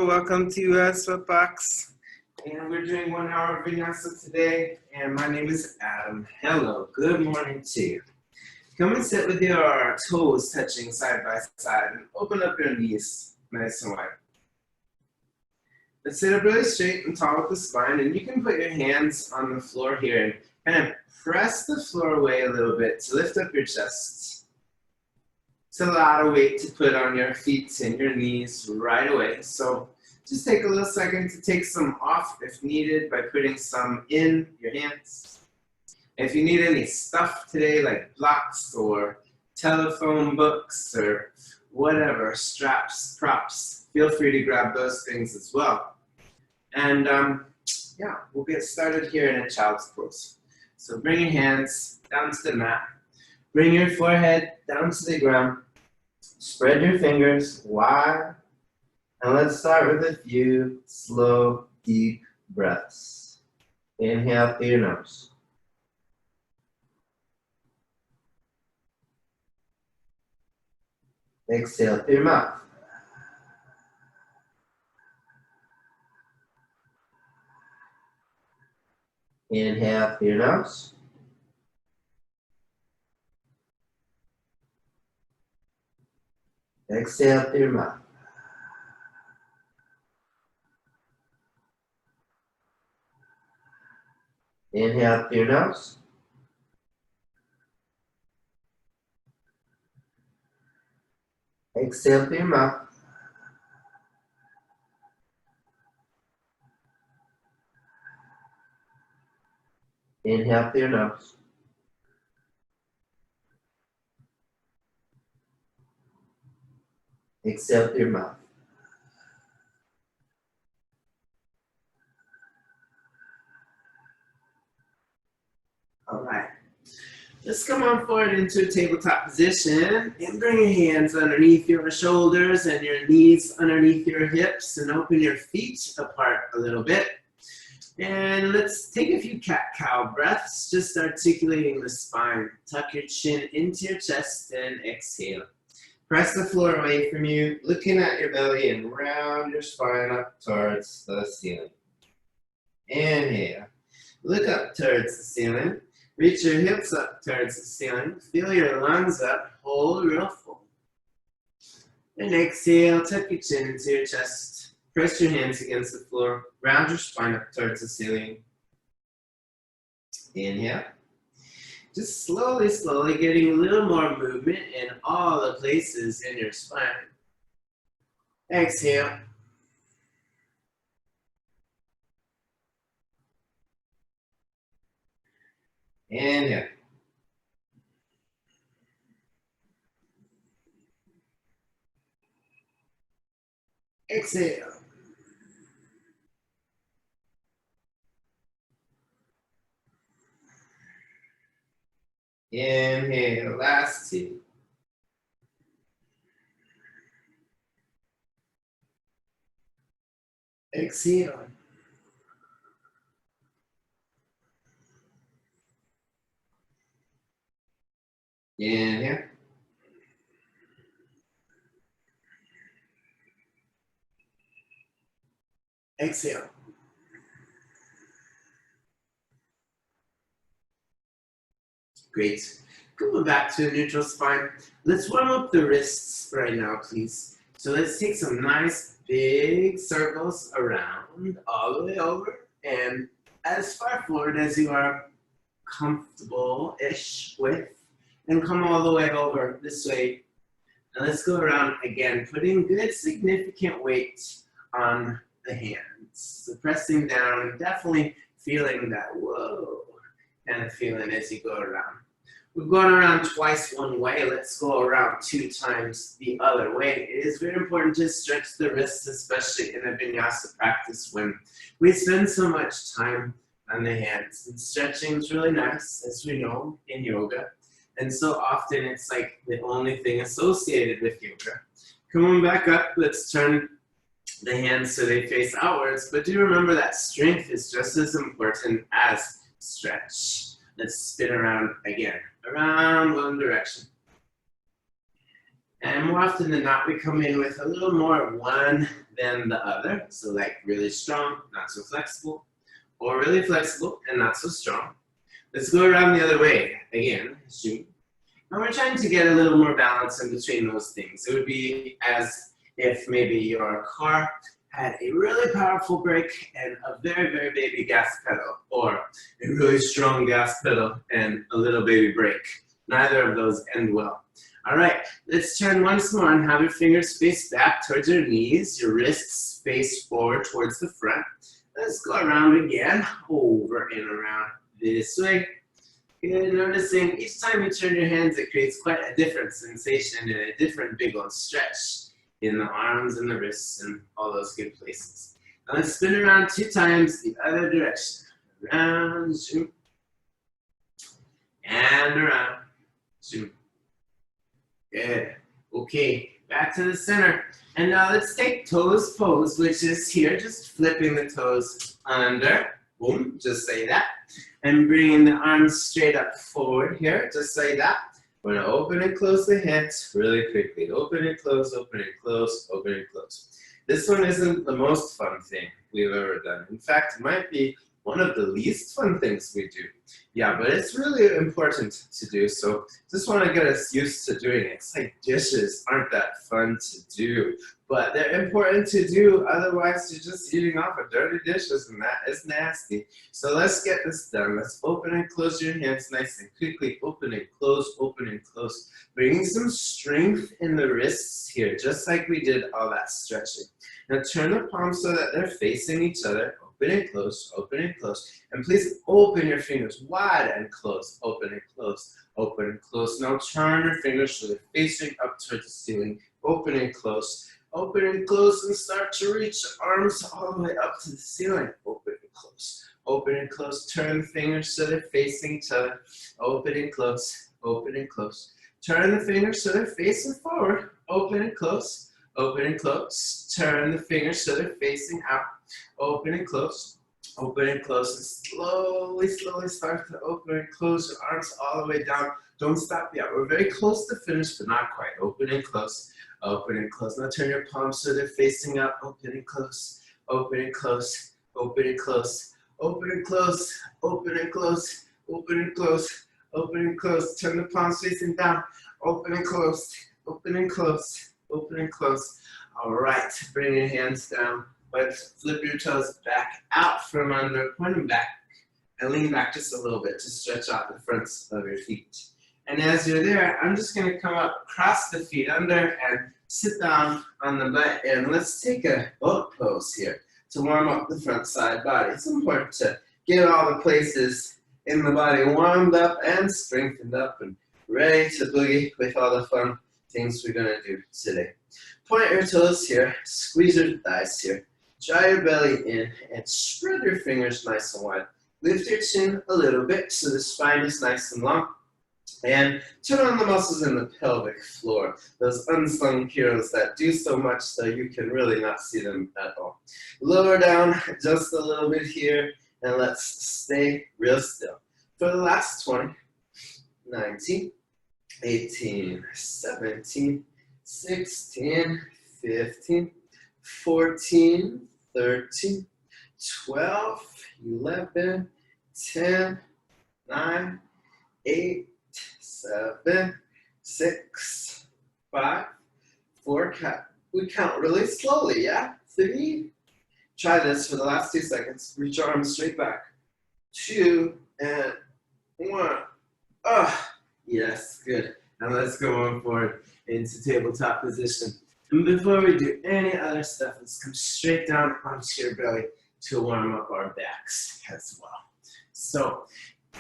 Welcome to Sweatbox, and we're doing 1 hour vinyasa today, and my name is Adam. Hello, good morning to you. Come and sit with your toes touching side by side and open up your knees nice and wide. Let's sit up really straight and tall with the spine, and you can put your hands on the floor here and kind of press the floor away a little bit to lift up your chest. It's a lot of weight to put on your feet and your knees right away. So just take a little second to take some off if needed by putting some in your hands. If you need any stuff today like blocks or telephone books or whatever, straps, props, feel free to grab those things as well. And yeah, we'll get started here in a child's pose. So bring your hands down to the mat. Bring your forehead down to the ground. Spread your fingers wide. And let's start with a few slow, deep breaths. Inhale through your nose. Exhale through your mouth. Inhale through your nose. Exhale through your mouth. Inhale through your nose. Exhale through your mouth. Inhale through your nose. Exhale through your mouth. All right. Let's come on forward into a tabletop position and bring your hands underneath your shoulders and your knees underneath your hips and open your feet apart a little bit. And let's take a few cat-cow breaths, just articulating the spine. Tuck your chin into your chest and exhale. Press the floor away from you, looking at your belly and round your spine up towards the ceiling. Inhale. Look up towards the ceiling. Reach your hips up towards the ceiling. Feel your lungs up. Hold real full. And exhale. Tuck your chin into your chest. Press your hands against the floor. Round your spine up towards the ceiling. Inhale. Just slowly getting a little more movement in all the places in your spine. Exhale. Inhale. Exhale. Inhale, last two. Exhale. Inhale. Exhale. Great. Coming back to a neutral spine. Let's warm up the wrists right now, please. So let's take some nice big circles around, all the way over, and as far forward as you are comfortable-ish with, and come all the way over this way. And let's go around again, putting good significant weight on the hands. So pressing down, definitely feeling that whoa kind of feeling as you go around. We've gone around twice one way. Let's go around 2 times the other way. It is very important to stretch the wrists, especially in a vinyasa practice when we spend so much time on the hands. And stretching is really nice, as we know, in yoga. And so often it's like the only thing associated with yoga. Coming back up, let's turn the hands so they face outwards. But do remember that strength is just as important as stretch. Let's spin around again, around one direction. And more often than not, we come in with a little more of one than the other. So like really strong, not so flexible, or really flexible and not so strong. Let's go around the other way. Again, zoom. And we're trying to get a little more balance in between those things. It would be as if maybe your car had a really powerful brake and a very, very baby gas pedal, or a really strong gas pedal and a little baby brake. Neither of those end well. All right, let's turn once more and have your fingers face back towards your knees, your wrists face forward towards the front. Let's go around again, over and around this way. Good, noticing each time you turn your hands, it creates quite a different sensation and a different big old stretch in the arms and the wrists and all those good places. Now let's spin around 2 times the other direction. Around, zoom, and around, zoom. Good. Okay, back to the center. And now let's take toes pose, which is here, just flipping the toes under. Boom, just like that. And bringing the arms straight up forward here, just like that. We're gonna open and close the hands really quickly. Open and close, open and close, open and close. This one isn't the most fun thing we've ever done. In fact, it might be one of the least fun things we do. Yeah, but it's really important to do, so just want to get us used to doing it. It's like dishes aren't that fun to do, but they're important to do, otherwise you're just eating off of dirty dishes and that is nasty. So let's get this done. Let's open and close your hands nice and quickly. Open and close, open and close. Bringing some strength in the wrists here, just like we did all that stretching. Now turn the palms so that they're facing each other. Open and close, open and close. And please open your fingers wide and close, open and close, open and close. Now turn your fingers so they're facing up towards the ceiling. Open and close, and start to reach the arms all the way up to the ceiling. Open and close, open and close. Turn the fingers so they're facing each other. Open and close, open and close. Turn the fingers so they're facing forward. Open and close, open and close. Turn the fingers so they're facing out. Open and close, and slowly, slowly start to open and close your arms all the way down. Don't stop yet. We're very close to finish, but not quite. Open and close, open and close. Now turn your palms so they're facing up. Open and close, open and close, open and close, open and close, open and close, open and close, open and close. Turn the palms facing down. Open and close, open and close, open and close. All right, bring your hands down. But flip your toes back out from under, point them back, and lean back just a little bit to stretch out the fronts of your feet. And as you're there, I'm just gonna come up, cross the feet under, and sit down on the butt. And let's take a boat pose here to warm up the front side body. It's important to get all the places in the body warmed up and strengthened up and ready to boogie with all the fun things we're gonna do today. Point your toes here, squeeze your thighs here. Draw your belly in and spread your fingers nice and wide. Lift your chin a little bit so the spine is nice and long. And turn on the muscles in the pelvic floor, those unsung heroes that do so much so you can really not see them at all. Lower down just a little bit here, and let's stay real still. For the last 20, 19, 18, 17, 16, 15, 14, 13, 12, 11, 10, 9, 8, 7, 6, 5, 4, we count really slowly, yeah? 3, try this for the last 2 seconds. Reach your arms straight back. 2, and 1. Yes, good. Now let's go on forward into tabletop position. And before we do any other stuff, let's come straight down onto your belly to warm up our backs as well. So,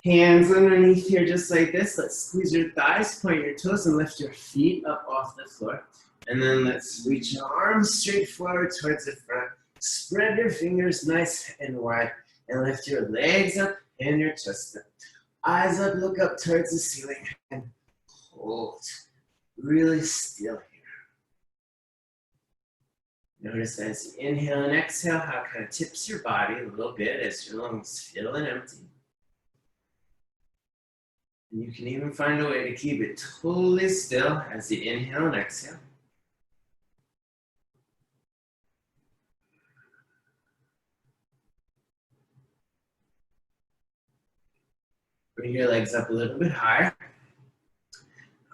hands underneath here just like this. Let's squeeze your thighs, point your toes, and lift your feet up off the floor. And then let's reach your arms straight forward towards the front. Spread your fingers nice and wide, and lift your legs up and your chest up. Eyes up, look up towards the ceiling, and hold. Really still here. Notice as you inhale and exhale how it kind of tips your body a little bit as your lungs fill and empty. And you can even find a way to keep it totally still as you inhale and exhale. Bring your legs up a little bit higher.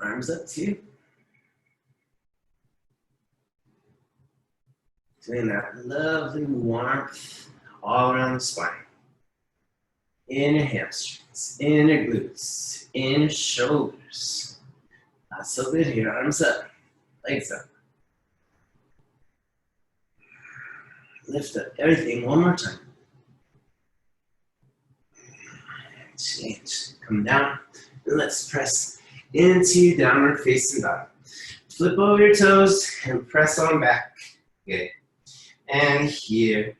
Arms up too. Feeling that lovely warmth all around the spine. In your hamstrings, in your glutes, in your shoulders. Not so good here. Arms up, legs up. Lift up everything one more time. Change. Come down. And let's press into downward facing dog. Flip over your toes and press on back. Good. And here.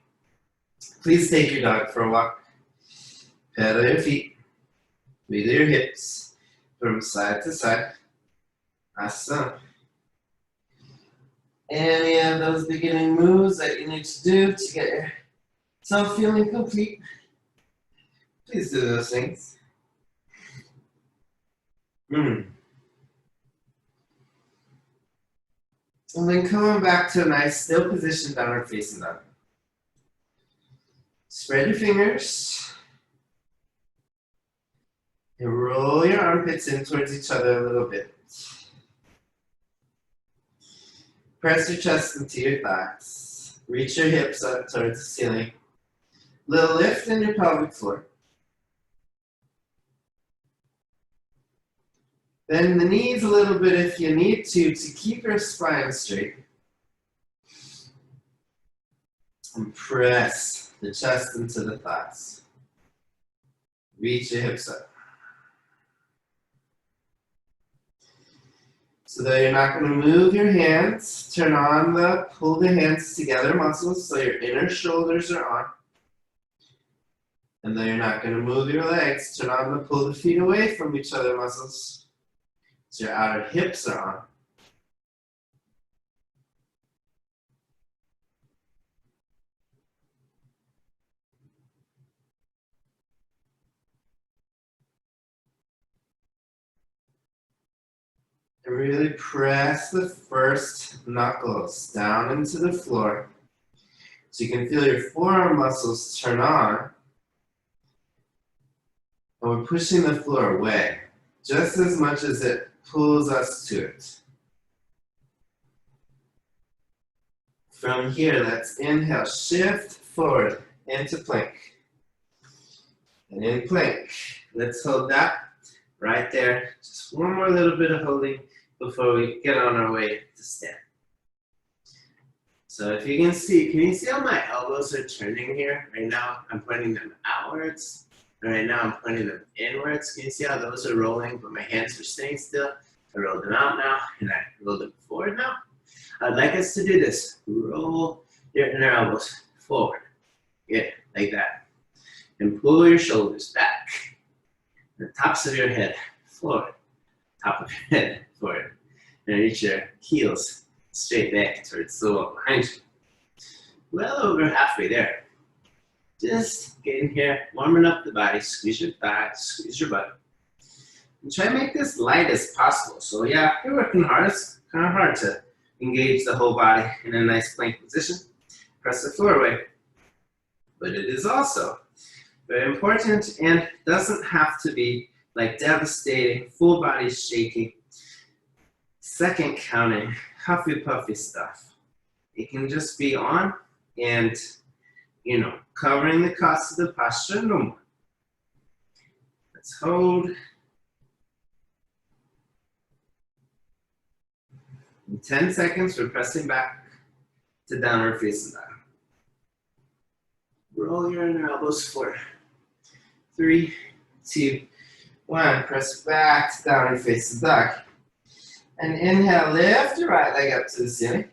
Please take your dog for a walk. Pedal your feet. Wiggle your hips from side to side. Awesome. Any of those beginning moves that you need to do to get yourself feeling complete, please do those things. And then coming back to a nice still position, downward facing dog. Spread your fingers and roll your armpits in towards each other a little bit. Press your chest into your thighs. Reach your hips up towards the ceiling. Little lift in your pelvic floor. Bend the knees a little bit if you need to keep your spine straight. And press the chest into the thighs. Reach your hips up. So that you're not going to move your hands, turn on the pull the hands together muscles so your inner shoulders are on. And then you're not going to move your legs, turn on the pull the feet away from each other muscles so your outer hips are on. And really press the first knuckles down into the floor so you can feel your forearm muscles turn on. And we're pushing the floor away just as much as it pulls us to it. From here, let's inhale, shift forward into plank. And in plank, let's hold that right there. Just one more little bit of holding before we get on our way to stand. So if you can you see how my elbows are turning here? Right now, I'm pointing them outwards. And right now, I'm pointing them inwards. Can you see how those are rolling, but my hands are staying still? I rolled them out now, and I rolled them forward now. I'd like us to do this. Roll your inner elbows forward. Good, like that. And pull your shoulders back. The tops of your head forward. Top of your head forward. And reach your heels straight back towards the wall behind you. Well over halfway there. Just getting here, warming up the body. Squeeze your thighs, squeeze your butt. And try to make this light as possible. So yeah, you're working hard. It's kind of hard to engage the whole body in a nice plank position. Press the floor away. But it is also very important and doesn't have to be like devastating, full body shaking, second counting, huffy puffy stuff. It can just be on and, you know, covering the cost of the posture, no more. Let's hold. In 10 seconds, we're pressing back to downward facing dog. Roll your inner elbows forward. 3, 2, 1. Press back to downward facing dog. And inhale, lift your right leg up to the ceiling.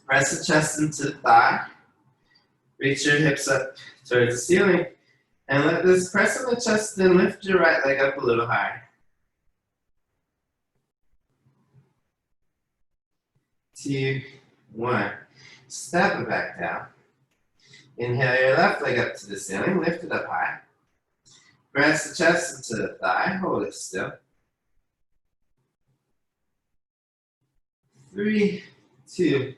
Press the chest into the thigh. Reach your hips up towards the ceiling. And let this press on the chest, then lift your right leg up a little higher. 2, 1. Step it back down. Inhale your left leg up to the ceiling, lift it up high. Press the chest into the thigh, hold it still. 3, 2,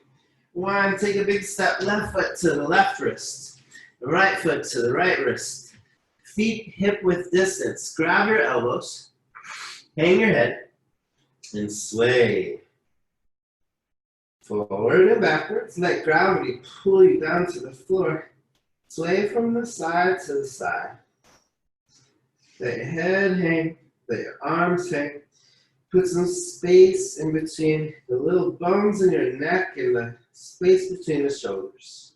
1. Take a big step, left foot to the left wrist, the right foot to the right wrist. Feet hip width distance. Grab your elbows, hang your head, and sway. Forward and backwards. Let gravity pull you down to the floor. Sway from the side to the side. Let your head hang, let your arms hang. Put some space in between the little bones in your neck and the space between the shoulders.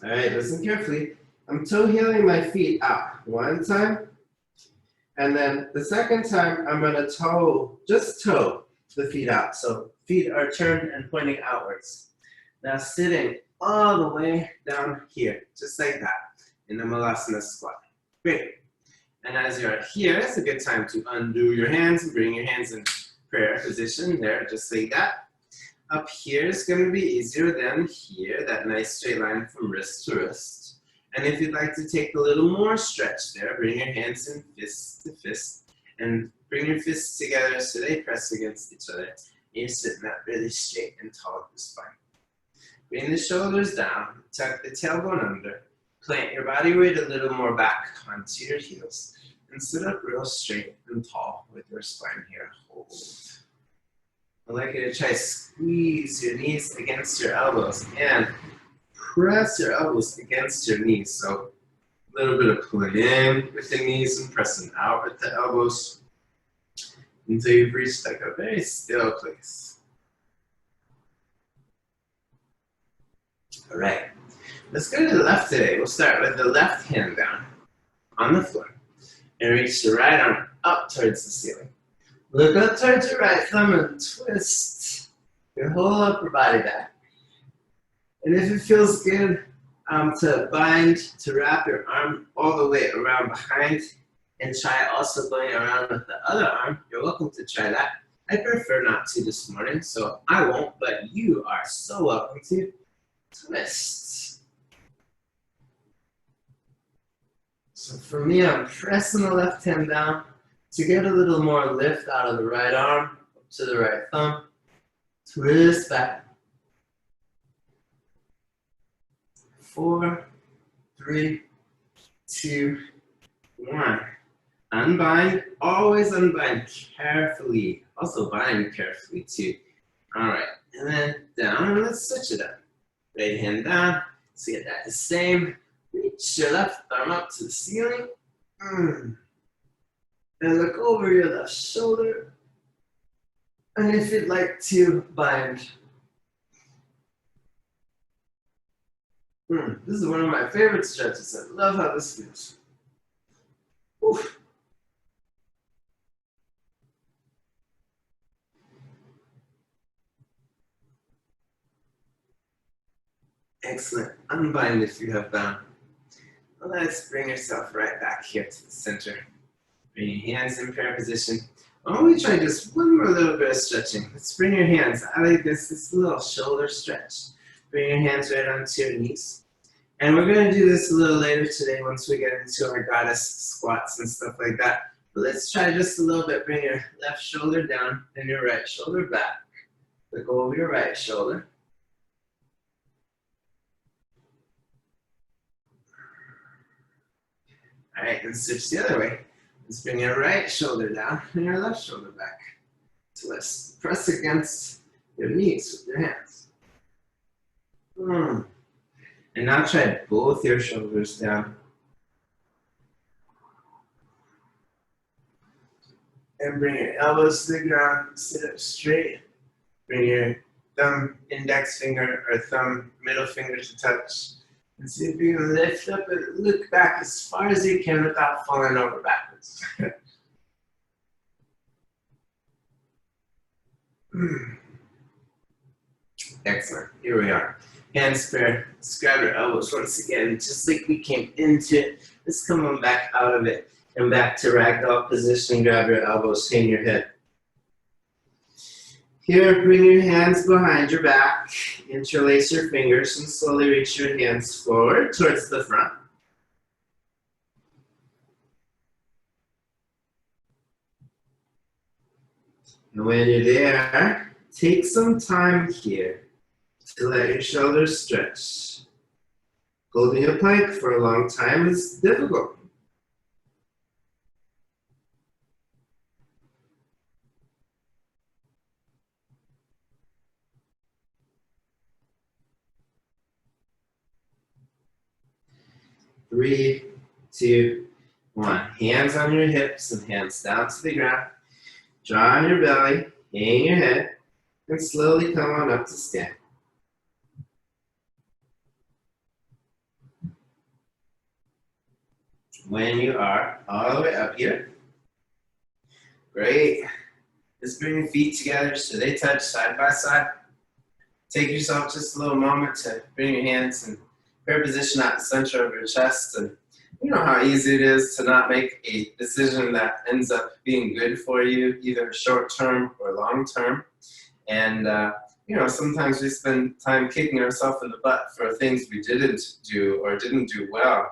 All right, listen carefully. I'm toe heeling my feet out 1 time. And then the second time, I'm gonna just toe the feet out. So feet are turned and pointing outwards. Now sitting all the way down here, just like that, in the Malasana squat. Great. And as you're here, it's a good time to undo your hands and bring your hands in prayer position there, just like that. Up here is going to be easier than here, that nice straight line from wrist to wrist. And if you'd like to take a little more stretch there, bring your hands in fist to fist and bring your fists together so they press against each other. You're sitting up really straight and tall with the spine. Bring the shoulders down, tuck the tailbone under, plant your body weight a little more back onto your heels, and sit up real straight and tall with your spine here. Hold. I'd like you to try to squeeze your knees against your elbows and press your elbows against your knees. So a little bit of pulling in with the knees and pressing out with the elbows until you've reached like a very still place. All right, let's go to the left today. We'll start with the left hand down on the floor and reach the right arm up towards the ceiling. Look up towards your right thumb and twist your whole upper body back. And if it feels good to bind, to wrap your arm all the way around behind and try also going around with the other arm, you're welcome to try that. I prefer not to this morning, so I won't, but you are so welcome to twist. So for me, I'm pressing the left hand down to get a little more lift out of the right arm, up to the right thumb, twist back. 4, 3, 2, 1. Unbind, always unbind carefully. Also bind carefully too. All right, and then down, and let's switch it up. Right hand down, let's get that the same. Reach your left arm up to the ceiling. And look over your left shoulder. And if you'd like to bind. This is one of my favorite stretches. I love how this feels. Oof. Excellent. Unbind if you have bound. Well, let's bring yourself right back here to the center. Bring your hands in prayer position. Why don't we try just one more little bit of stretching? Let's bring your hands. I like this little shoulder stretch. Bring your hands right onto your knees. And we're going to do this a little later today once we get into our goddess squats and stuff like that. But let's try just a little bit. Bring your left shoulder down and your right shoulder back. Look over your right shoulder. All right, and switch the other way. Let's bring your right shoulder down and your left shoulder back. Twist. Press against your knees with your hands. And now try both your shoulders down. And bring your elbows to the ground, sit up straight. Bring your thumb, index finger, or thumb, middle finger to touch. And see if you can lift up and look back as far as you can without falling over backwards. Excellent. Here we are. Hands prayer. Let's grab your elbows once again, just like we came into it. Let's come on back out of it and back to ragdoll position. Grab your elbows, hang your head. Here, bring your hands behind your back, interlace your fingers, and slowly reach your hands forward towards the front. And when you're there, take some time here to let your shoulders stretch. Holding a plank for a long time is difficult. Three, two, one. Hands on your hips and hands down to the ground. Draw on your belly, hang your head, and slowly come on up to stand. When you are all the way up here, great. Just bring your feet together so they touch side by side. Take yourself just a little moment to bring your hands in prayer position at the center of your chest. And you know how easy it is to not make a decision that ends up being good for you, either short term or long term. And you know, sometimes we spend time kicking ourselves in the butt for things we didn't do or didn't do well.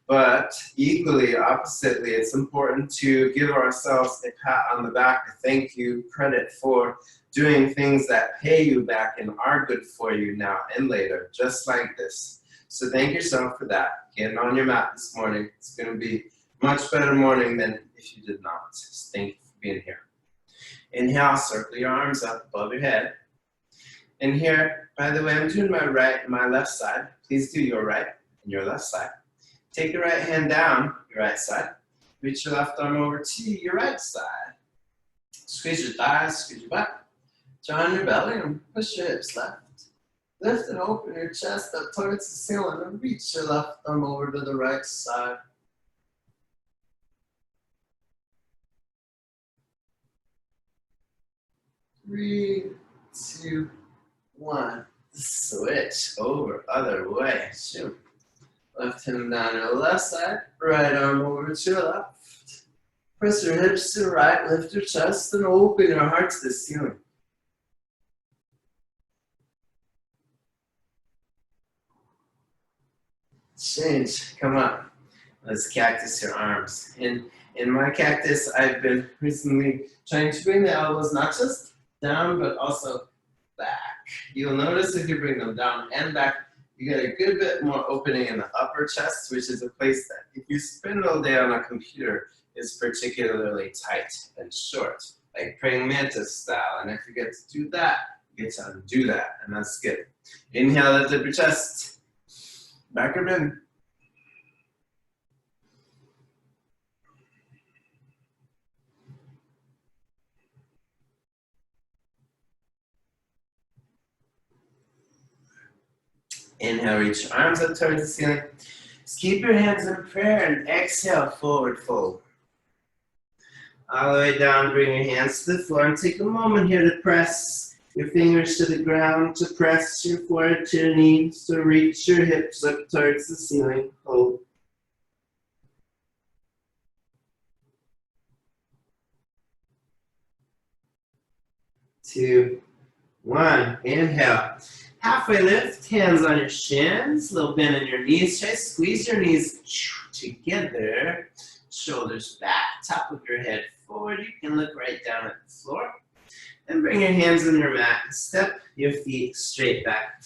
But equally, oppositely, it's important to give ourselves a pat on the back, a thank you, credit for doing things that pay you back and are good for you now and later, just like this. So thank yourself for that. Getting on your mat this morning. It's going to be a much better morning than if you did not. So thank you for being here. Inhale, circle your arms up above your head. And here, by the way, I'm doing my right and my left side. Please do your right and your left side. Take your right hand down your right side. Reach your left arm over to your right side. Squeeze your thighs, squeeze your butt. Draw on your belly and push your hips left. Lift and open your chest up towards the ceiling and reach your left arm over to the right side. Three, two, one. Switch over other way. Shoot. Left hand down your left side, right arm over to your left. Press your hips to the right, lift your chest, and open your heart to the ceiling. Change, come up. Let's cactus your arms. In my cactus, I've been recently trying to bring the elbows not just down, but also back. You'll notice if you bring them down and back, you get a good bit more opening in the upper chest, which is a place that if you spend all day on a computer, is particularly tight and short, like praying mantis style. And if you get to do that, you get to undo that, and that's good. Inhale, lift up your chest. Back up in. Inhale, reach your arms up towards the ceiling. Just keep your hands in prayer and exhale, forward fold. All the way down, bring your hands to the floor and take a moment here to press your fingers to the ground, to press your forehead to your knees, to reach your hips up towards the ceiling. Hold. Two, one. Inhale. Halfway lift, hands on your shins, little bend in your knees. Try to squeeze your knees together. Shoulders back, top of your head forward. You can look right down at the floor. And bring your hands on your mat. Step your feet straight back.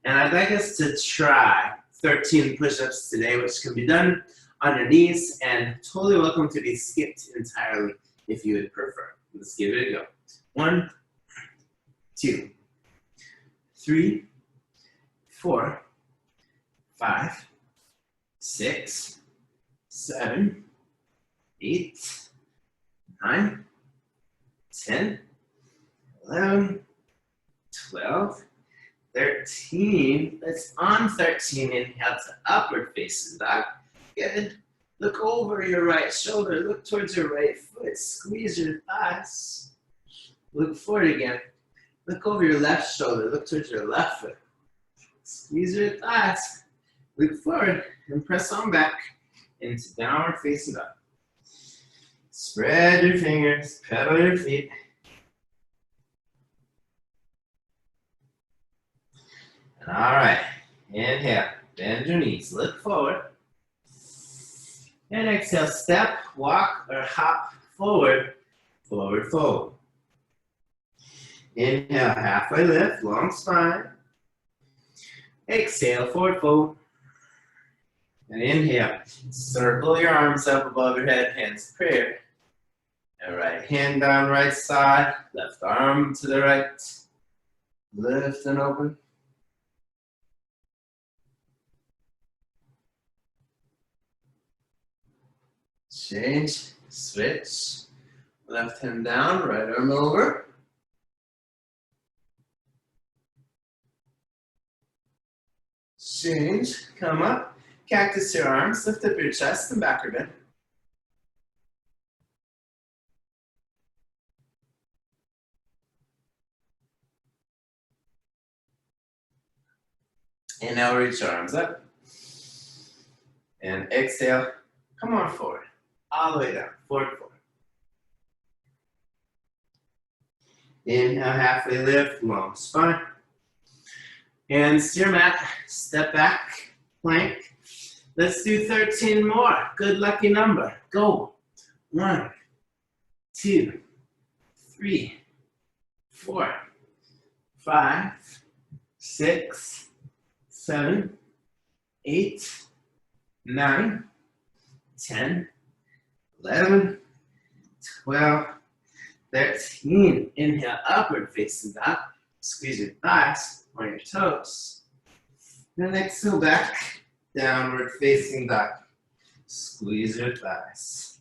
And I'd like us to try 13 push-ups today, which can be done on your knees and totally welcome to be skipped entirely if you would prefer. Let's give it a go. 1, 2, 3, 4, 5, 6, 7, 8, 9, 10, 11, 12, 13. Let's on 13. Inhale to upward facing dog. Good. Look over your right shoulder. Look towards your right foot. Squeeze your thighs. Look forward again. Look over your left shoulder. Look towards your left foot. Squeeze your thighs. Look forward and press on back into downward facing dog. Spread your fingers, pedal your feet. And all right, inhale, bend your knees, look forward. And exhale, step, walk, or hop forward, forward fold. Inhale, halfway lift, long spine. Exhale, forward fold. And inhale, circle your arms up above your head, hands prayer. And right hand down right side, left arm to the right. Lift and open. Change, switch. Left hand down, right arm over. Change, come up. Cactus your arms, lift up your chest and backward bend. And now reach your arms up. And exhale, come on forward. All the way down, forward fold. Inhale, halfway lift, long spine. Hands to your mat, step back, plank. Let's do 13 more. Good lucky number. Go. 1, 2, 3, 4, 5, 6, 7, 8, 9, 10, 11, 12, 13. Inhale, upward facing dog. Squeeze your thighs on your toes. Then exhale back, downward facing dog. Squeeze your thighs.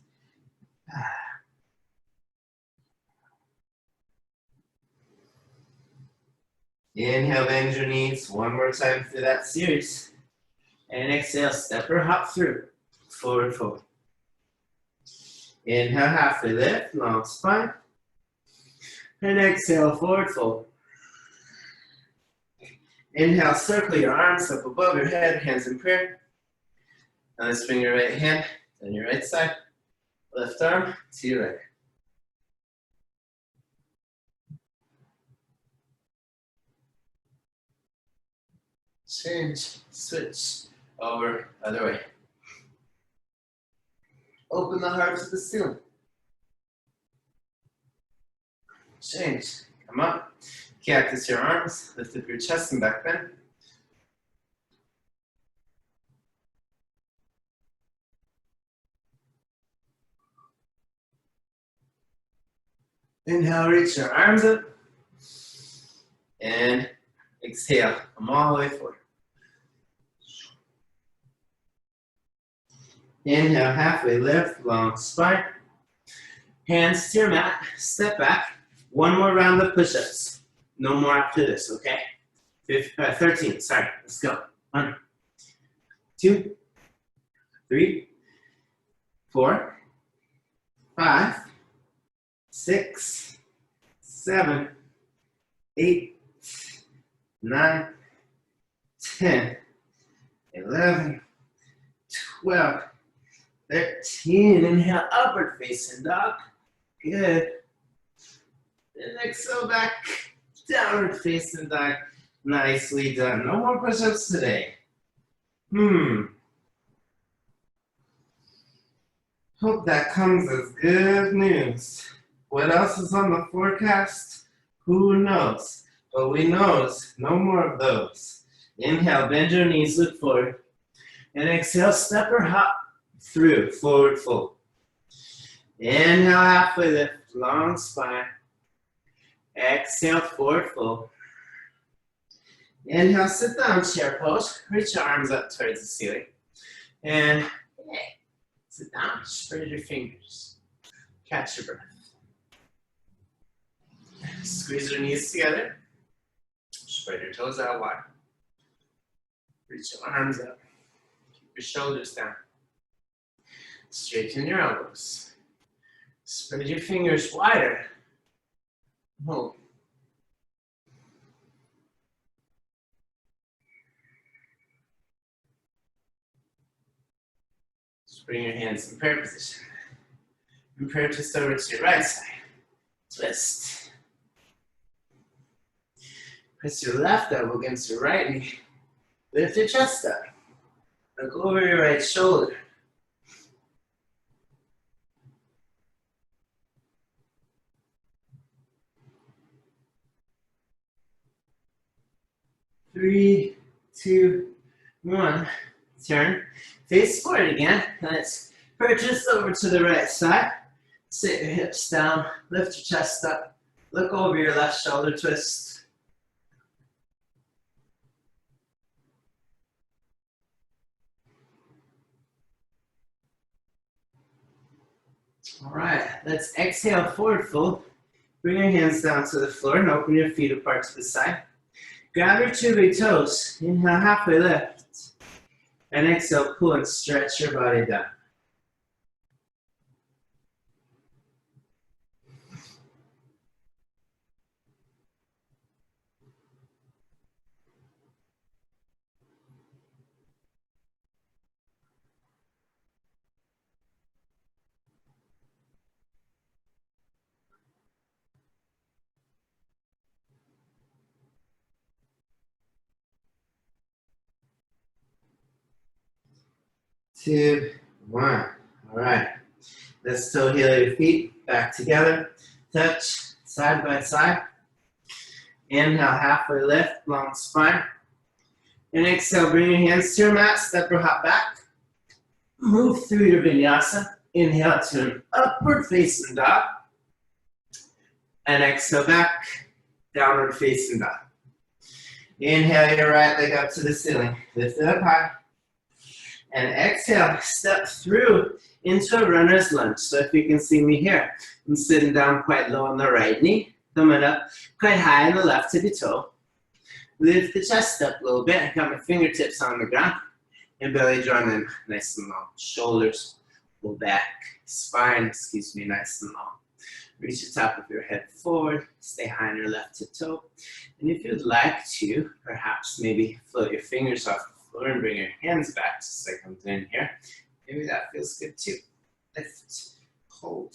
Inhale, bend your knees one more time through that series. And exhale, step or hop through. Forward fold. Inhale, halfway lift, long spine. And exhale, forward fold. Inhale, circle your arms up above your head, hands in prayer. Now let's bring your right hand on your right side. Left arm to your right. Change, switch, over, other way. Open the heart to the ceiling. Change, come up. Cactus your arms, lift up your chest and back bend. Inhale, reach your arms up. And exhale, come all the way forward. Inhale, halfway lift, long spine. Hands to your mat, step back. One more round of push-ups. No more after this, okay? 13, sorry, let's go. 1, 2, 3, 4, 5, 6, 7, 8, 9, 10, 11, 12, 13. Inhale, upward facing dog. Good. And exhale back, downward facing dog. Nicely done. No more push-ups today. Hope that comes as good news. What else is on the forecast? Who knows? But we know no more of those. Inhale, bend your knees, look forward. And exhale, step or hop through, forward fold. Inhale, halfway lift, long spine. Exhale, forward fold. Inhale, sit down, chair pose. Reach your arms up towards the ceiling. And sit down, spread your fingers. Catch your breath. Squeeze your knees together. Spread your toes out wide. Reach your arms up. Keep your shoulders down. Straighten your elbows. Spread your fingers wider. Hold. Bring your hands in prayer position. And prayer twist over to your right side. Twist. Press your left elbow against your right knee. Lift your chest up. Look over your right shoulder. Three, two, one. Turn. Face forward again. Let's purchase over to the right side. Sit your hips down. Lift your chest up. Look over your left shoulder. Twist. All right. Let's exhale, forward fold. Bring your hands down to the floor and open your feet apart to the side. Grab your two big toes. Inhale, halfway lift. And exhale, pull and stretch your body down. Two, one. All right. Let's toe heel your feet back together. Touch side by side. Inhale, halfway lift, long spine. And exhale, bring your hands to your mat, step or hop back. Move through your vinyasa. Inhale to an upward facing dog. And exhale back, downward facing dog. Inhale your right leg up to the ceiling. Lift it up high. And exhale, step through into a runner's lunge. So if you can see me here, I'm sitting down quite low on the right knee, coming up quite high on the left tippy toe. Lift the chest up a little bit. I got my fingertips on the ground. And belly drawn in, nice and long. Shoulders pull back. Spine, nice and long. Reach the top of your head forward. Stay high on your left tip toe. And if you'd like to, perhaps maybe float your fingers off the floor and bring your hands back, just like I'm doing here. Maybe that feels good too. Lift, hold.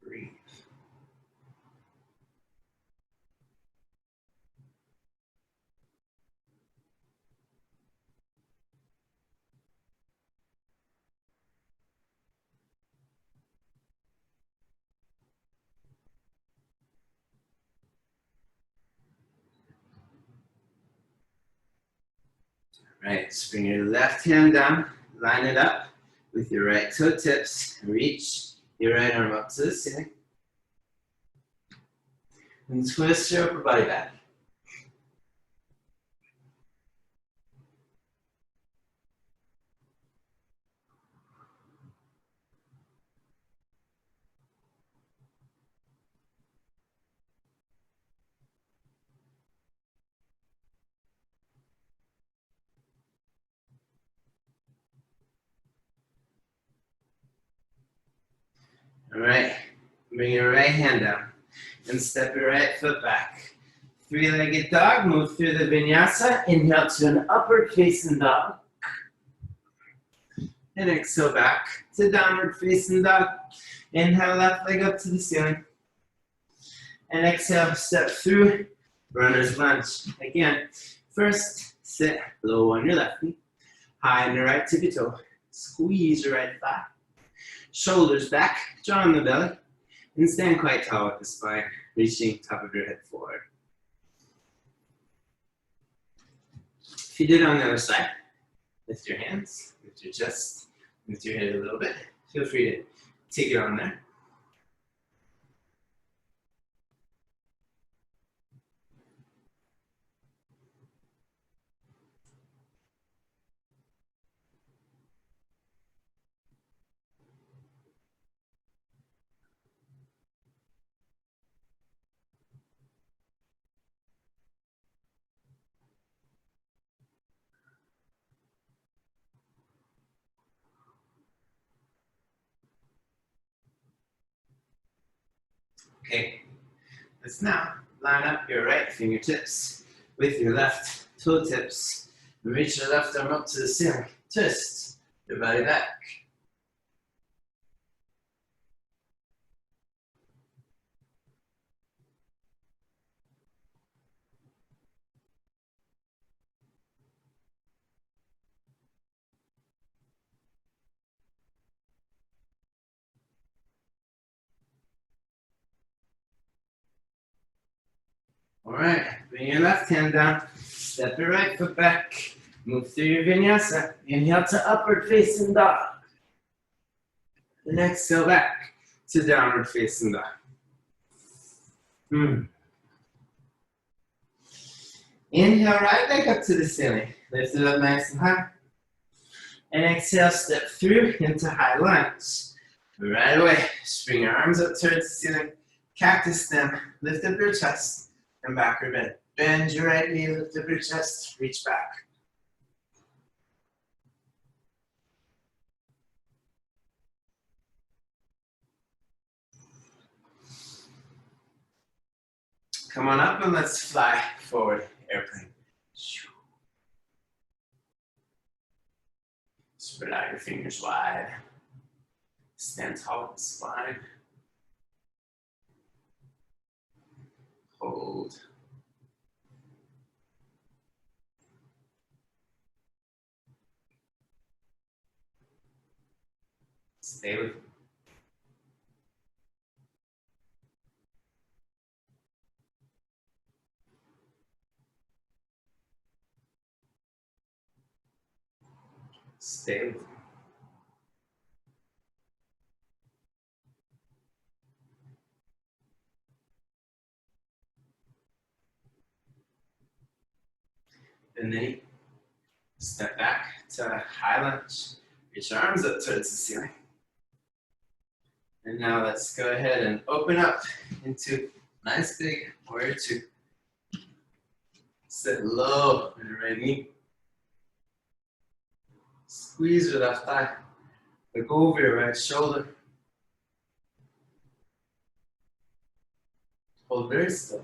Breathe. Right, so bring your left hand down, line it up with your right toe tips, reach your right arm up to the ceiling, and twist your upper body back. All right, bring your right hand down and step your right foot back. Three-legged dog, move through the vinyasa. Inhale to an upward facing dog. And exhale back to downward facing dog. Inhale, left leg up to the ceiling. And exhale, step through, runner's lunge. Again, first, sit low on your left knee, high on your right tippy toe. Squeeze your right thigh. Shoulders back, jaw on the belly, and stand quite tall with the spine, reaching top of your head forward. If you did it on the other side, lift your hands, lift your chest, lift your head a little bit. Feel free to take it on there. Okay, Let's now line up your right fingertips with your left toe tips. Reach your left arm up to the ceiling. Twist your body back. All right, bring your left hand down, step your right foot back, move through your vinyasa. Inhale to upward facing dog. And exhale back to downward facing dog. Inhale right back up to the ceiling. Lift it up nice and high. And exhale, step through into high lunge. Right away, bring your arms up towards the ceiling. Cactus stem, lift up your chest. And backward bend. Bend your right knee, lift up your chest, reach back. Come on up and let's fly forward, airplane. Spread out your fingers wide. Stand tall with the spine. Hold. Stay with me. Stay with me. And then step back to high lunge. Reach your arms up towards the ceiling. And now let's go ahead and open up into nice big warrior two. Sit low on your right knee. Squeeze your left thigh. Look over your right shoulder. Hold very still.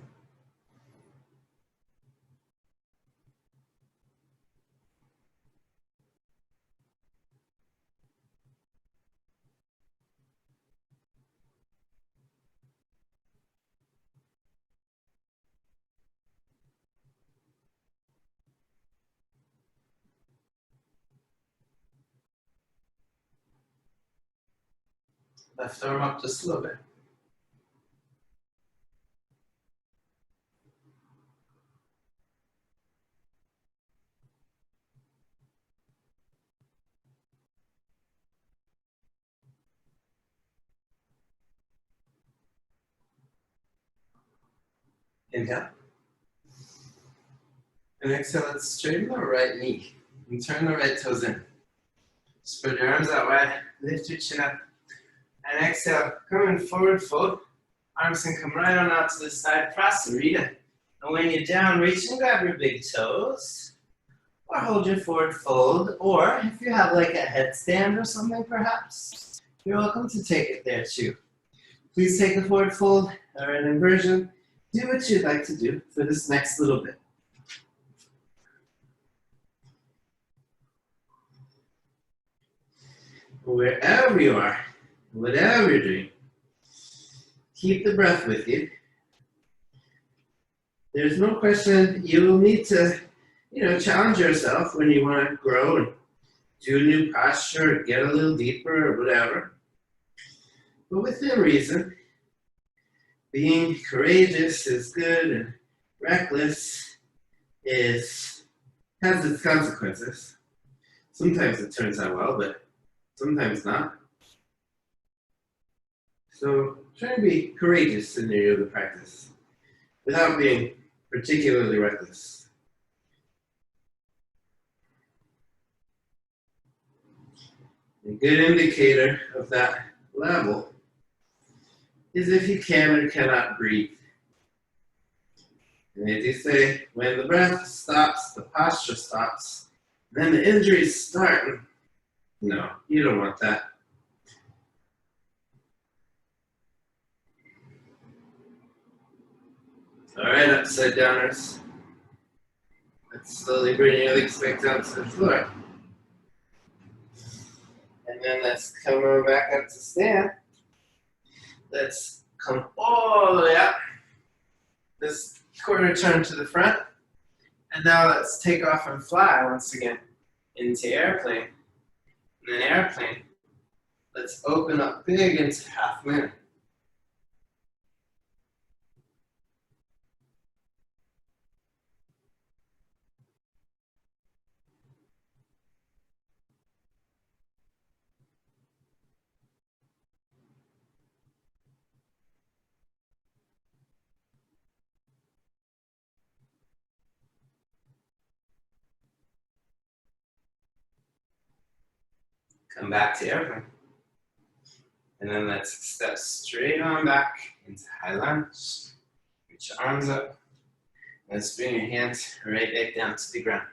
Left arm up just a little bit. Inhale. And exhale, let's straighten the right knee and turn the right toes in. Spread your arms out wide, lift your chin up. And exhale, come in forward fold. Arms can come right on out to the side, prasarita. And when you're down, reach and grab your big toes. Or hold your forward fold. Or if you have like a headstand or something perhaps, you're welcome to take it there too. Please take a forward fold or an inversion. Do what you'd like to do for this next little bit. Wherever you are, whatever you're doing, keep the breath with you. There's no question you will need to, challenge yourself when you want to grow and do a new posture, or get a little deeper or whatever. But within reason, being courageous is good and reckless has its consequences. Sometimes it turns out well, but sometimes not. So try to be courageous in your yoga practice without being particularly reckless. A good indicator of that level is if you can or cannot breathe. And as you say, when the breath stops, the posture stops, then the injuries start. No, you don't want that. All right, upside downers. Let's slowly bring your legs back down to the floor. And then let's come over back up to stand. Let's come all the way up. This quarter turn to the front. And now let's take off and fly once again into airplane. And then airplane. Let's open up big into half moon. Come back to airplane. And then let's step straight on back into high lunge. Reach your arms up. Let's bring your hands right back down to the ground.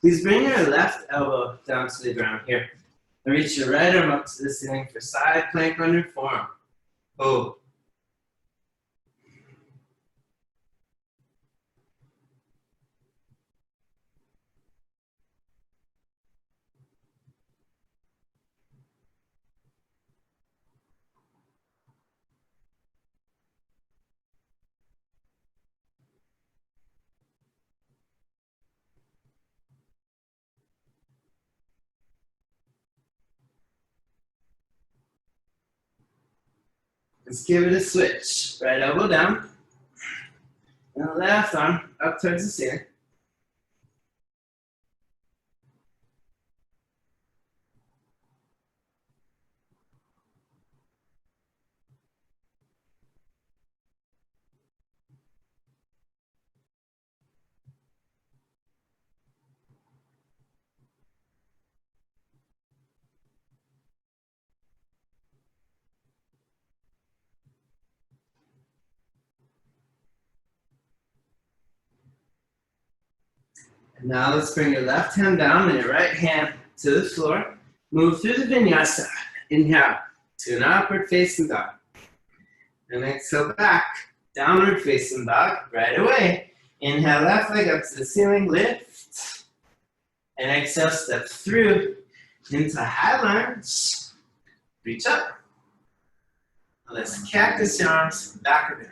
Please bring your left elbow down to the ground here. And reach your right arm up to the ceiling for side plank on your forearm. Oh. Let's give it a switch. Right elbow down. And left arm up towards the ceiling. And now let's bring your left hand down and your right hand to the floor. Move through the vinyasa. Inhale to an upward facing dog. And exhale back, downward facing dog right away. Inhale, left leg up to the ceiling, lift. And exhale, step through into high lunge. Reach up. Let's cactus your arms back a bit.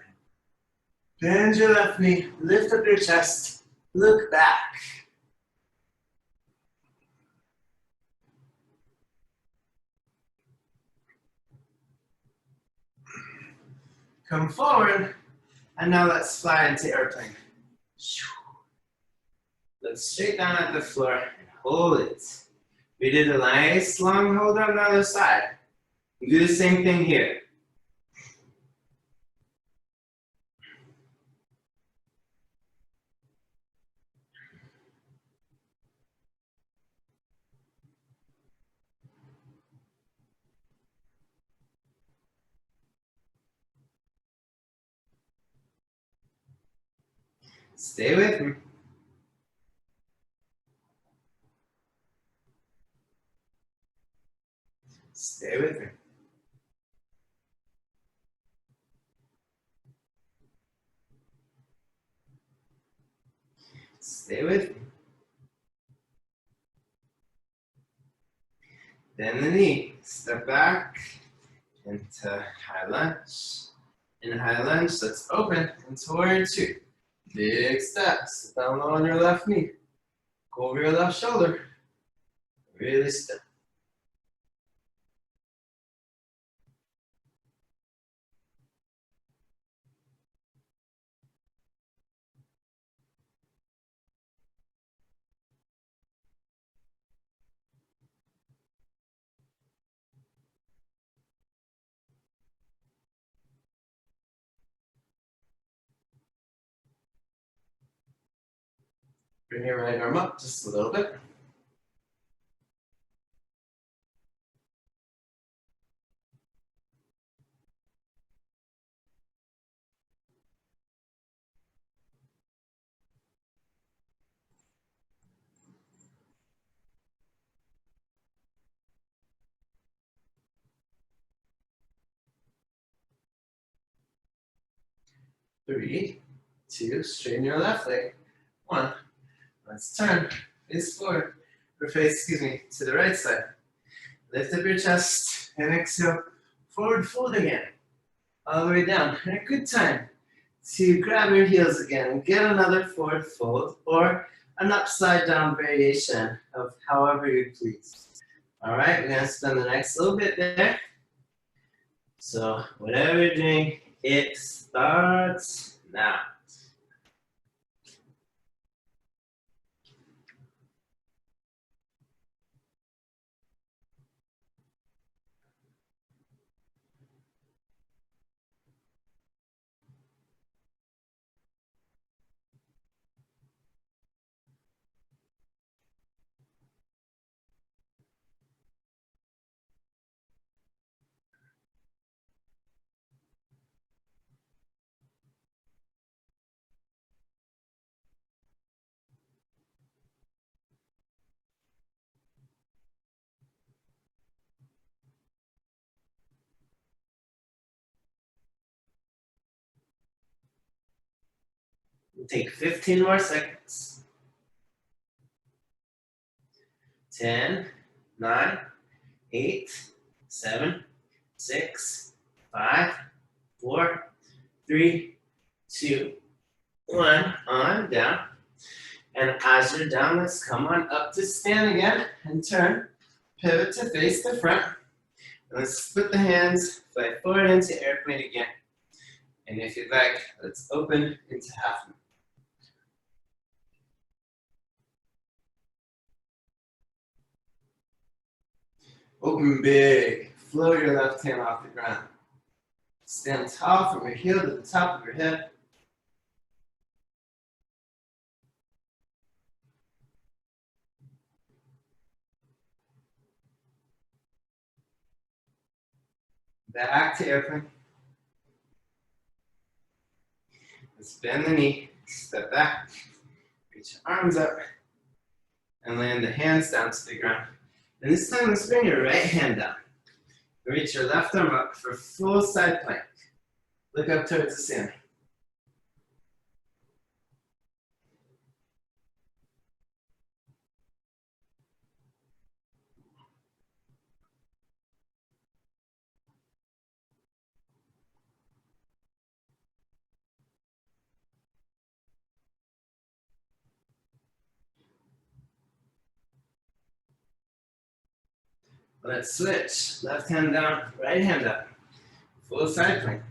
Bend your left knee, lift up your chest, look back. Come forward, and now let's fly into airplane. Look straight down at the floor and hold it. We did a nice long hold on the other side. We do the same thing here. Stay with me. Stay with me. Stay with me. Bend the knee. Step back into high lunge. In high lunge, let's open into warrior two. Big steps. Sit down low on your left knee. Go over your left shoulder. Really step. Bring your right arm up just a little bit. Three, 2, straighten your left leg. 1, let's turn, face forward, or face, excuse me, to the right side. Lift up your chest and exhale, forward fold again, all the way down. And a good time to grab your heels again and get another forward fold or an upside down variation of however you please. All right, we're gonna spend the next little bit there. So whatever you're doing, it starts now. We'll take 15 more seconds. 10, 9, 8, 7, 6, 5, 4, 3, 2, 1. On down. And as you're down, let's come on up to stand again and turn. Pivot to face the front. And let's split the hands, fly forward into airplane again. And if you'd like, let's open into half moon. Open big. Float your left hand off the ground. Stand tall from your heel to the top of your head. Back to airplane. Let's bend the knee, step back, reach your arms up, and land the hands down to the ground. And this time, let's bring your right hand down. Reach your left arm up for full side plank. Look up towards the ceiling. Let's switch. Left hand down, right hand up. Full side plank.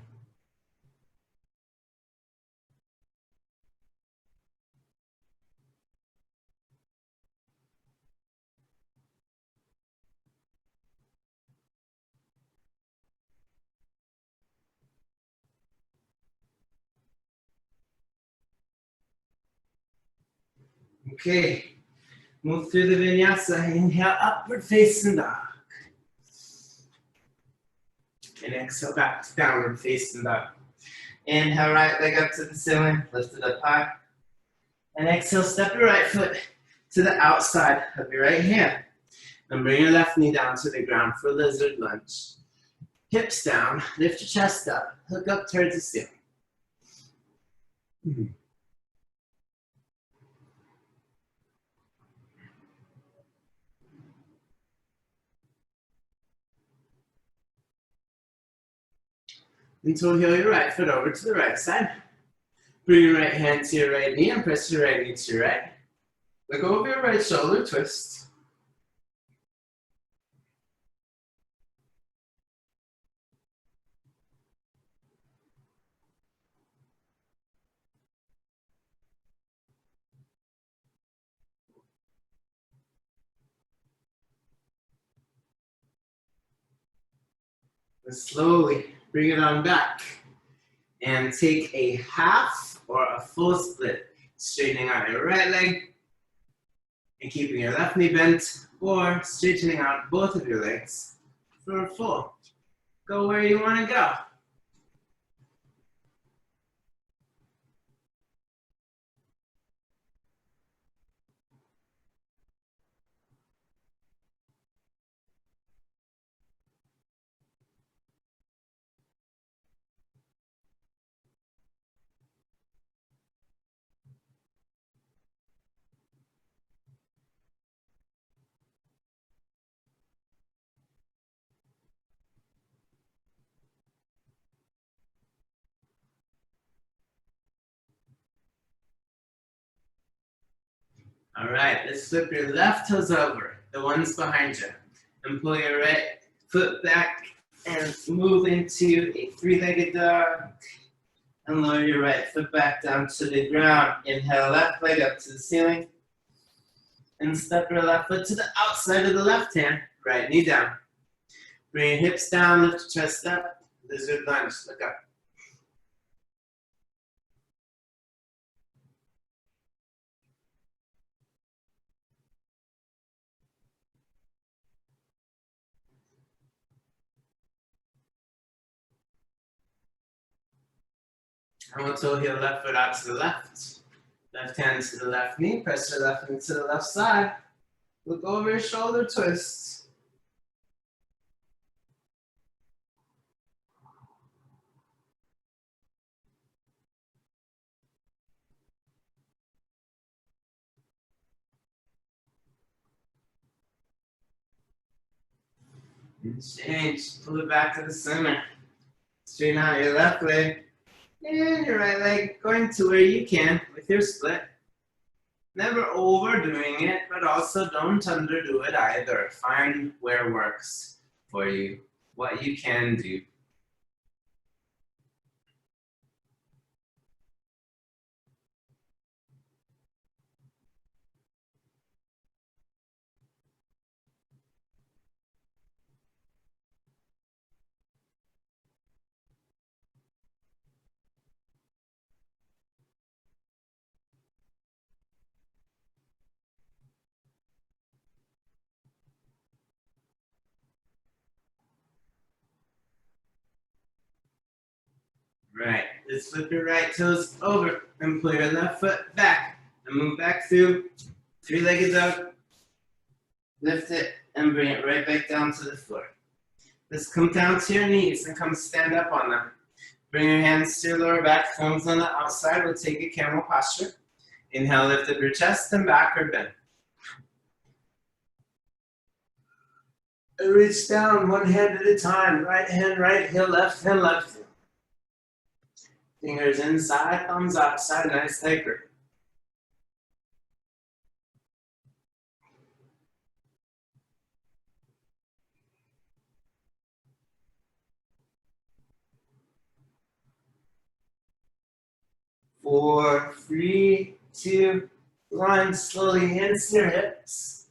Okay, move through the vinyasa. Inhale, upward facing dog. And exhale, back to downward facing dog. Inhale, right leg up to the ceiling, lift it up high. And exhale, step your right foot to the outside of your right hand. And bring your left knee down to the ground for lizard lunge. Hips down, lift your chest up, hook up towards the ceiling. Until heel your right foot over to the right side. Bring your right hand to your right knee and press your right knee to your right. Look over your right shoulder, twist. And slowly bring it on back. And take a half or a full split. Straightening out your right leg and keeping your left knee bent, or straightening out both of your legs for a full. Go where you want to go. All right, let's flip your left toes over, the ones behind you, and pull your right foot back and move into a three-legged dog. And lower your right foot back down to the ground. Inhale, left leg up to the ceiling. And step your left foot to the outside of the left hand. Right knee down. Bring your hips down, lift your chest up. Lizard lunge, look up. And we'll toe heel left foot out to the left. Left hand to the left knee. Press your left knee to the left side. Look over your shoulder twist. And change. Pull it back to the center. Straighten out your left leg. And your right leg going to where you can with your split. Never overdoing it, but also don't underdo it either. Find where works for you, what you can do. Right, let's flip your right toes over and pull your left foot back and move back through three-legged dog. Lift it and bring it right back down to the floor. Let's come down to your knees and come stand up on them. Bring your hands to your lower back, thumbs on the outside. We'll take a camel posture. Inhale, lift up your chest and backward bend. Reach down one hand at a time. Right hand, right heel, left hand, left heel. Fingers inside, thumbs outside, nice tight grip. Four, three, two, one. Slowly hands to your hips.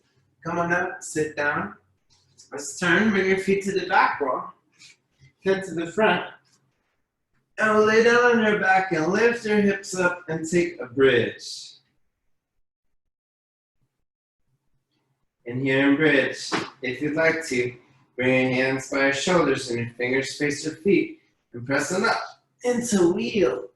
Come on up, sit down. Let's turn, bring your feet to the back wall. Head to the front. And we'll lay down on your back and lift your hips up and take a bridge. And here in bridge, if you'd like to, bring your hands by your shoulders and your fingers face your feet and press them up into wheel.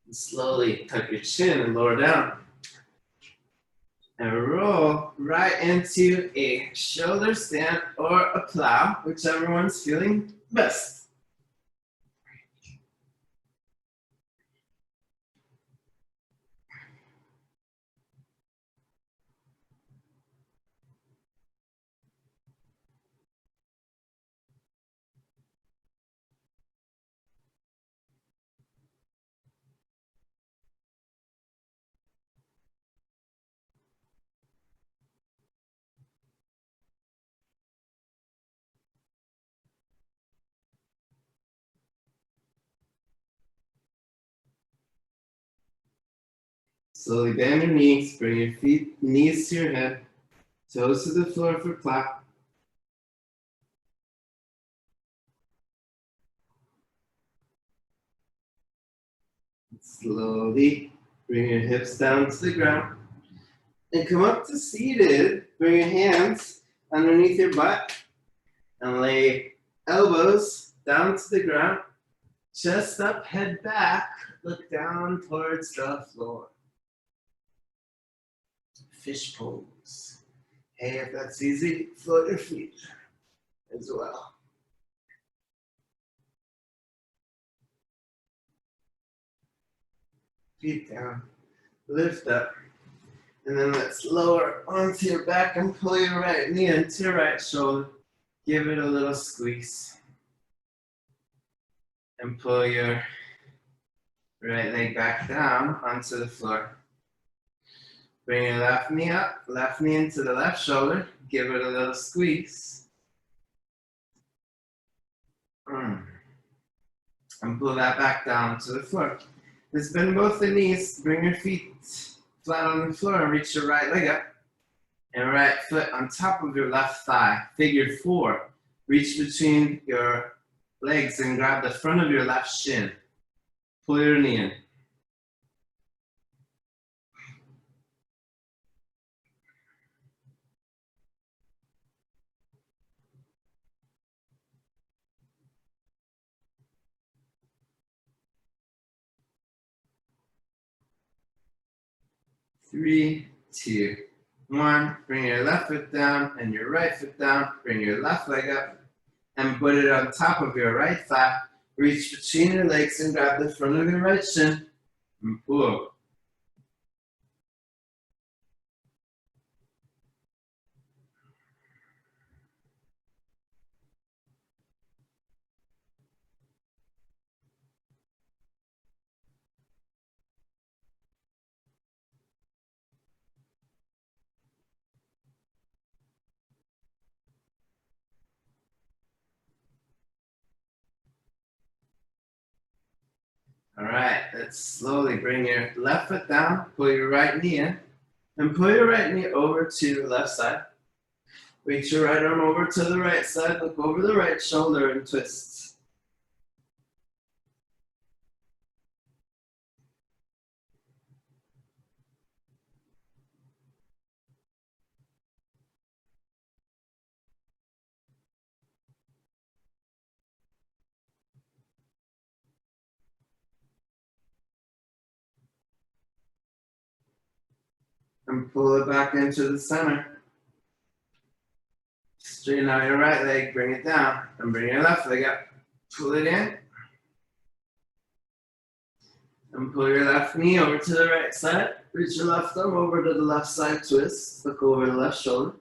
And slowly tuck your chin and lower down. And roll right into a shoulder stand or a plow, whichever one's feeling best. Slowly bend your knees, bring your knees to your head, toes to the floor for clap. Slowly bring your hips down to the ground and come up to seated. Bring your hands underneath your butt and lay elbows down to the ground. Chest up, head back, look down towards the floor. Fish pose. Hey, if that's easy, float your feet as well. Feet down, lift up, And then let's lower onto your back and pull your right knee into your right shoulder. Give it a little squeeze. And pull your right leg back down onto the floor. Bring your left knee up, left knee into the left shoulder. Give it a little squeeze. And pull that back down to the floor. Let's bend both the knees. Bring your feet flat on the floor and reach your right leg up. And right foot on top of your left thigh. Figure 4. Reach between your legs and grab the front of your left shin. Pull your knee in. Three, two, one. Bring your left foot down and your right foot down. Bring your left leg up and put it on top of your right thigh. Reach between your legs and grab the front of your right shin and pull. All right, let's slowly bring your left foot down, pull your right knee in, and pull your right knee over to the left side. Reach your right arm over to the right side, look over the right shoulder and twist. And pull it back into the center. Straighten out your right leg, bring it down, and bring your left leg up. Pull it in. And pull your left knee over to the right side. Reach your left arm over to the left side, twist. Look over the left shoulder.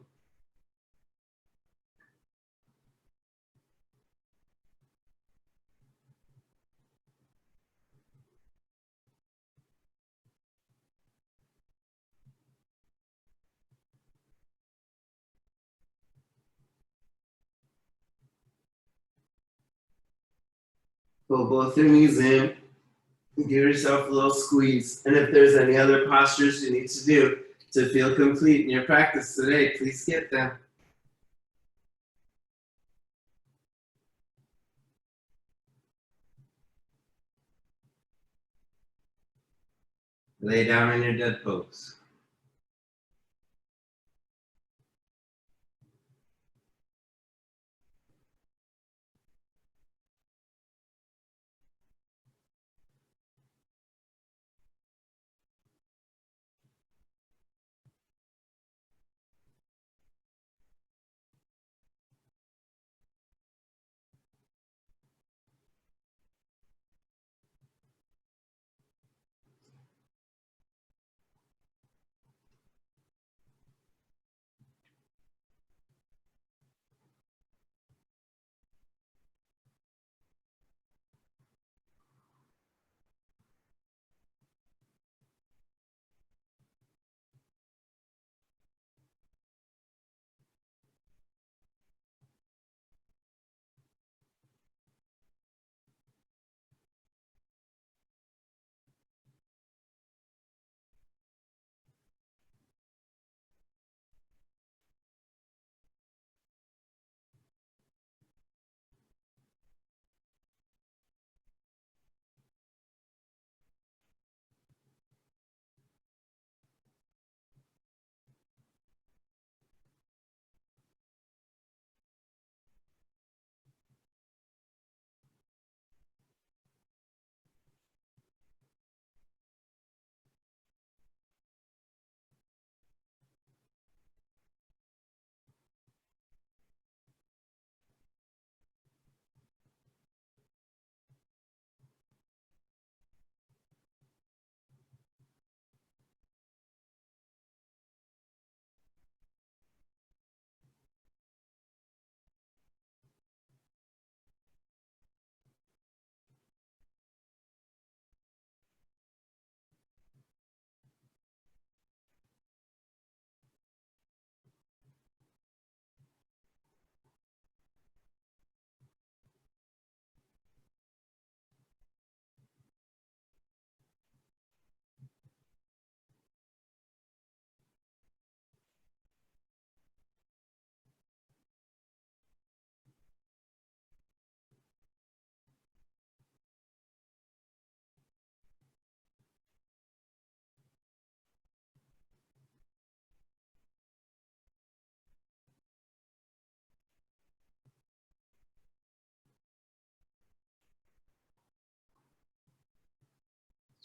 Pull both your knees in. Give yourself a little squeeze. And if there's any other postures you need to do to feel complete in your practice today, please get them. Lay down in your dead pose.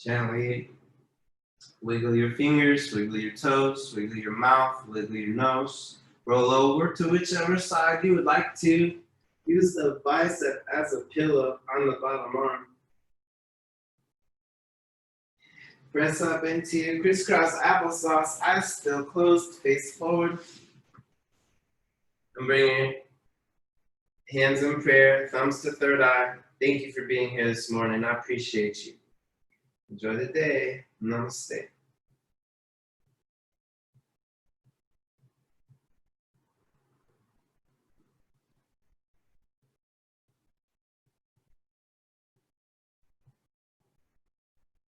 Gently wiggle your fingers, wiggle your toes, wiggle your mouth, wiggle your nose. Roll over to whichever side you would like to. Use the bicep as a pillow on the bottom arm. Press up into your crisscross applesauce, eyes still closed, face forward. And bring your hands in prayer, thumbs to third eye. Thank you for being here this morning. I appreciate you. Enjoy the day. Namaste.